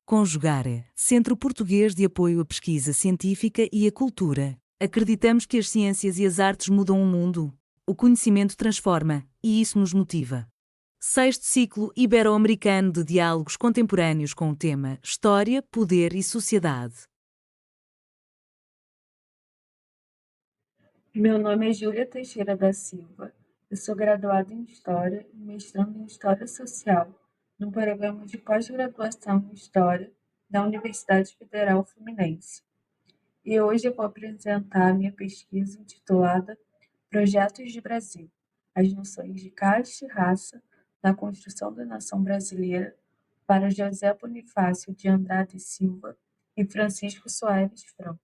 Conjugare, Centro Português de Apoio à Pesquisa Científica e à Cultura. Acreditamos que as ciências e as artes mudam o mundo. O conhecimento transforma, e isso nos motiva. Sexto ciclo ibero-americano de diálogos contemporâneos com o tema História, Poder e Sociedade. Meu nome é Júlia Teixeira da Silva. Eu sou graduada em História e mestrando em História Social no programa de pós-graduação em História da Universidade Federal Fluminense. E hoje eu vou apresentar a minha pesquisa intitulada Projetos de Brasil: as noções de caste e raça na construção da nação brasileira, para José Bonifácio de Andrade Silva e Francisco Soares Franco.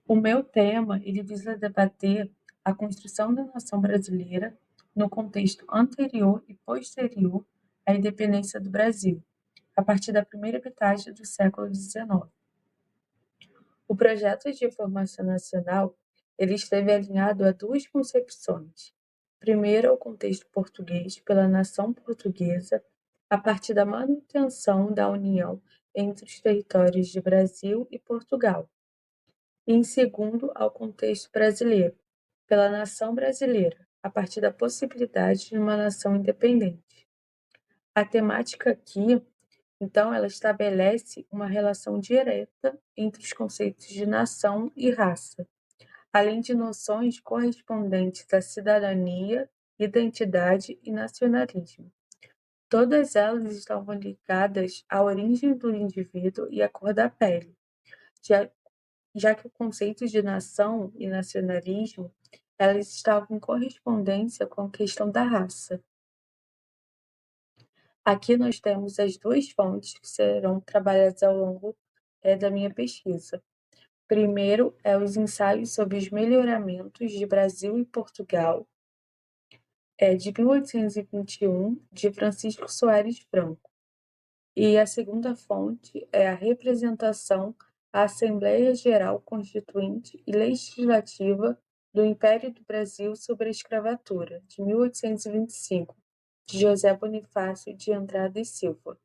O meu tema, ele visa debater a construção da nação brasileira no contexto anterior e posterior à independência do Brasil, a partir da primeira metade do século XIX. O projeto de formação nacional, ele esteve alinhado a duas concepções. Primeiro, o contexto português pela nação portuguesa, a partir da manutenção da união entre os territórios de Brasil e Portugal, e em segundo, ao contexto brasileiro, pela nação brasileira, a partir da possibilidade de uma nação independente. A temática aqui, então, ela estabelece uma relação direta entre os conceitos de nação e raça, além de noções correspondentes à cidadania, identidade e nacionalismo. Todas elas estavam ligadas à origem do indivíduo e à cor da pele, já que o conceito de nação e nacionalismo, elas estavam em correspondência com a questão da raça. Aqui nós temos as duas fontes que serão trabalhadas ao longo da minha pesquisa. Primeiro é os ensaios sobre os melhoramentos de Brasil e Portugal, de 1821, de Francisco Soares Franco. E a segunda fonte é a representação à Assembleia Geral Constituinte e Legislativa do Império do Brasil sobre a Escravatura, de 1825, de José Bonifácio de Andrade e Silva.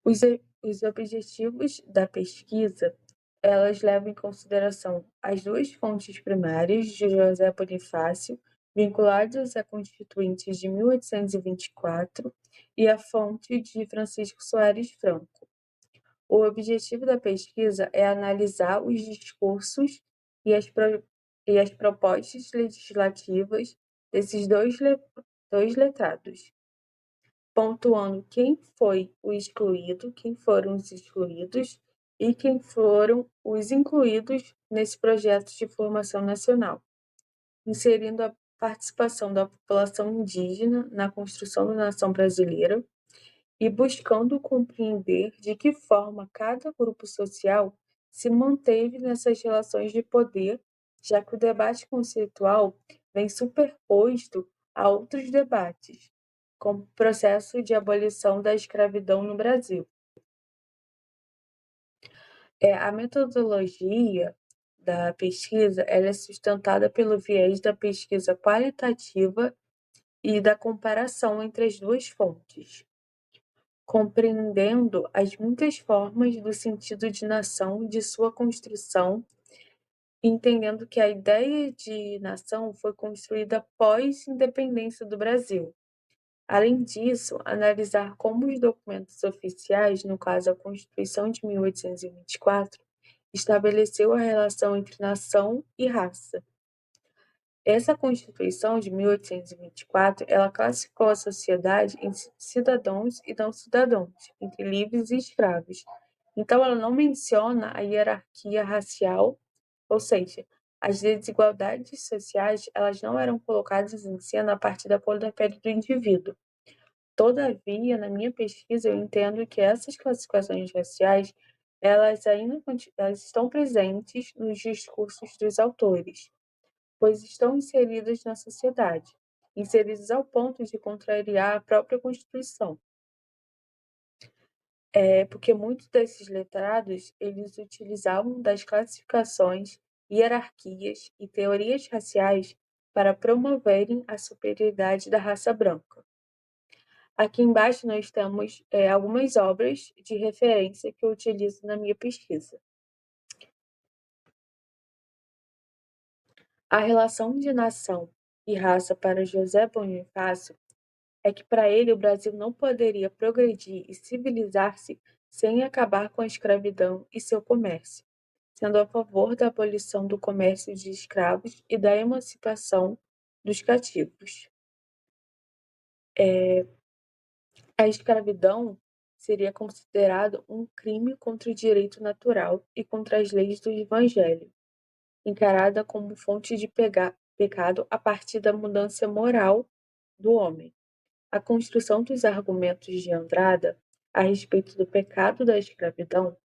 Os objetivos da pesquisa, elas levam em consideração as duas fontes primárias de José Bonifácio, vinculadas à Constituinte de 1824, e a fonte de Francisco Soares Franco. O objetivo da pesquisa é analisar os discursos e as propostas legislativas desses dois letrados, pontuando quem foi o excluído, quem foram os excluídos e quem foram os incluídos nesse projeto de formação nacional, inserindo a participação da população indígena na construção da nação brasileira e buscando compreender de que forma cada grupo social se manteve nessas relações de poder, já que o debate conceitual vem superposto a outros debates, como o processo de abolição da escravidão no Brasil. A metodologia da pesquisa ela é sustentada pelo viés da pesquisa qualitativa e da comparação entre as duas fontes, compreendendo as muitas formas do sentido de nação e de sua construção, entendendo que a ideia de nação foi construída pós-independência do Brasil. Além disso, analisar como os documentos oficiais, no caso a Constituição de 1824, estabeleceu a relação entre nação e raça. Essa Constituição de 1824, ela classificou a sociedade em cidadãos e não cidadãos, entre livres e escravos. Então, ela não menciona a hierarquia racial, ou seja, as desigualdades sociais, elas não eram colocadas em cena a partir da cor da pele do indivíduo. Todavia, na minha pesquisa, eu entendo que essas classificações raciais, elas estão presentes nos discursos dos autores, pois estão inseridas na sociedade, inseridas ao ponto de contrariar a própria Constituição. Porque muitos desses letrados, eles utilizavam das classificações, hierarquias e teorias raciais para promoverem a superioridade da raça branca. Aqui embaixo nós temos algumas obras de referência que eu utilizo na minha pesquisa. A relação de nação e raça para José Bonifácio é que para ele o Brasil não poderia progredir e civilizar-se sem acabar com a escravidão e seu comércio, sendo a favor da abolição do comércio de escravos e da emancipação dos cativos. A escravidão seria considerado um crime contra o direito natural e contra as leis do Evangelho, encarada como fonte de pecado a partir da mudança moral do homem. A construção dos argumentos de Andrada a respeito do pecado da escravidão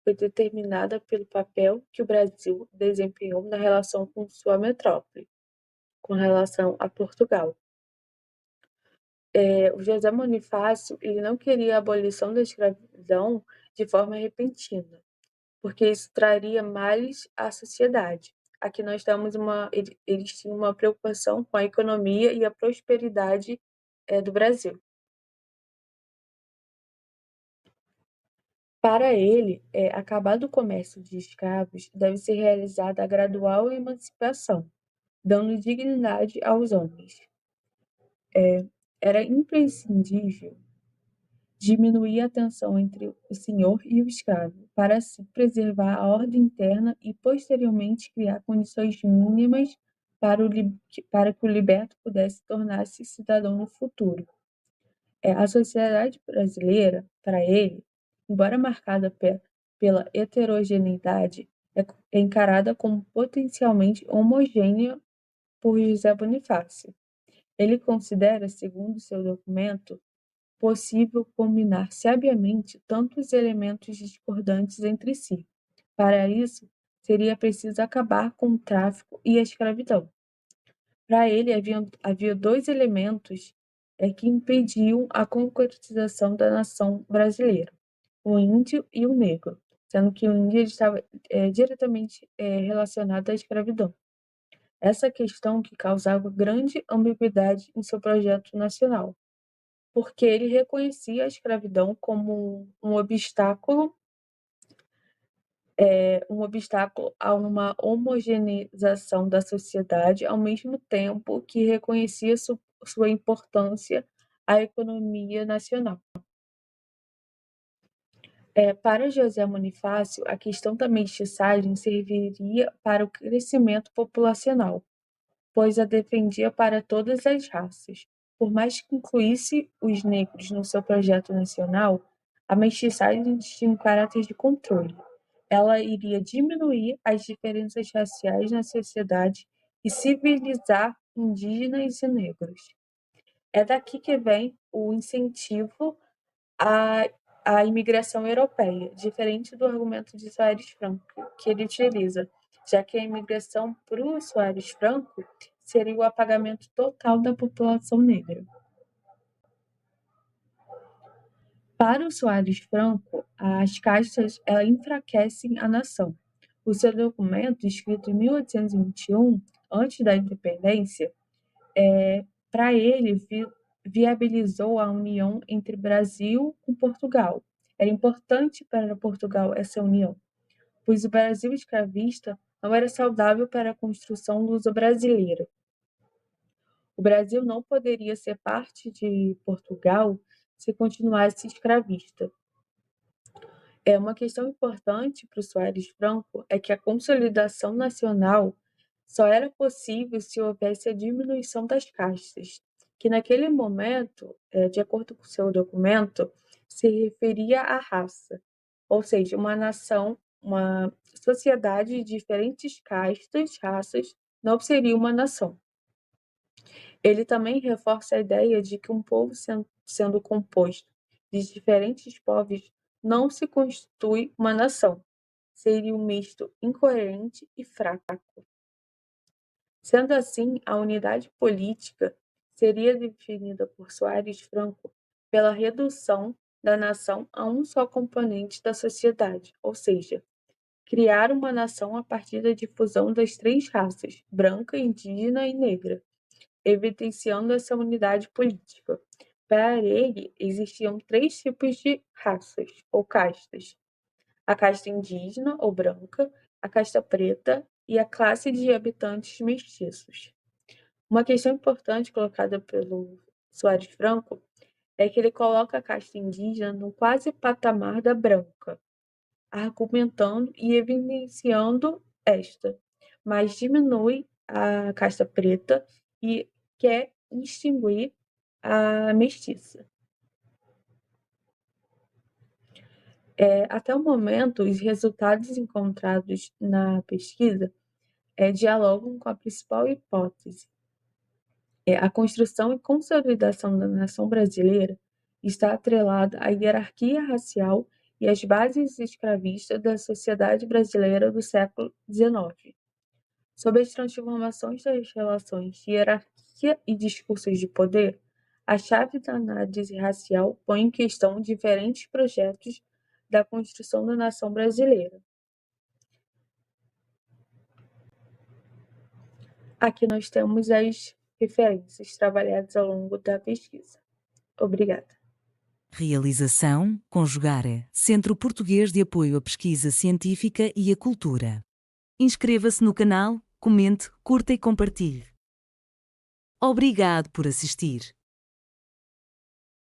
foi determinada pelo papel que o Brasil desempenhou na relação com sua metrópole, com relação a Portugal. O José Bonifácio ele não queria a abolição da escravidão de forma repentina, porque isso traria males à sociedade. Aqui nós temos eles tinham uma preocupação com a economia e a prosperidade do Brasil. Para ele, acabar do comércio de escravos deve ser realizada a gradual emancipação, dando dignidade aos homens. Era imprescindível diminuir a tensão entre o senhor e o escravo, para assim preservar a ordem interna e, posteriormente, criar condições mínimas para que o liberto pudesse tornar-se cidadão no futuro. A sociedade brasileira, para ele, embora marcada pela heterogeneidade, é encarada como potencialmente homogênea por José Bonifácio. Ele considera, segundo seu documento, possível combinar sabiamente tantos elementos discordantes entre si. Para isso, seria preciso acabar com o tráfico e a escravidão. Para ele, havia dois elementos que impediam a concretização da nação brasileira: o índio e o negro, sendo que o índio estava diretamente relacionado à escravidão. Essa questão que causava grande ambiguidade em seu projeto nacional, porque ele reconhecia a escravidão como um obstáculo a uma homogeneização da sociedade, ao mesmo tempo que reconhecia sua importância à economia nacional. Para José Bonifácio, a questão da mestiçagem serviria para o crescimento populacional, pois a defendia para todas as raças. Por mais que incluísse os negros no seu projeto nacional, a mestiçagem tinha um caráter de controle. Ela iria diminuir as diferenças raciais na sociedade e civilizar indígenas e negros. É daqui que vem o incentivo à, à imigração europeia, diferente do argumento de Soares Franco, que ele utiliza, já que a imigração para o Soares Franco seria o apagamento total da população negra. Para o Soares Franco, as castas enfraquecem a nação. O seu documento, escrito em 1821, antes da independência, para ele, viabilizou a união entre Brasil e Portugal. Era importante para Portugal essa união, pois o Brasil escravista não era saudável para a construção luso-brasileira. O Brasil não poderia ser parte de Portugal se continuasse escravista. Uma questão importante para o Soares Franco é que a consolidação nacional só era possível se houvesse a diminuição das castas, que naquele momento, de acordo com seu documento, se referia à raça, ou seja, uma sociedade de diferentes castas, raças, não seria uma nação. Ele também reforça a ideia de que um povo sendo composto de diferentes povos não se constitui uma nação. Seria um misto incoerente e fraco. Sendo assim, a unidade política seria definida por Soares Franco pela redução da nação a um só componente da sociedade, ou seja, criar uma nação a partir da difusão das três raças, branca, indígena e negra, evidenciando essa unidade política. Para ele, existiam três tipos de raças ou castas: a casta indígena ou branca, a casta preta e a classe de habitantes mestiços. Uma questão importante colocada pelo Soares Franco é que ele coloca a casta indígena no quase patamar da branca, argumentando e evidenciando esta, mas diminui a casta preta e quer extinguir a mestiça. Até o momento, os resultados encontrados na pesquisa dialogam com a principal hipótese. A construção e consolidação da nação brasileira está atrelada à hierarquia racial e às bases escravistas da sociedade brasileira do século XIX. Sob as transformações das relações de hierarquia e discursos de poder, a chave da análise racial põe em questão diferentes projetos da construção da nação brasileira. Aqui nós temos as referências trabalhadas ao longo da pesquisa. Obrigada. Realização, Conjugare, Centro Português de Apoio à Pesquisa Científica e à Cultura. Inscreva-se no canal, comente, curta e compartilhe. Obrigado por assistir.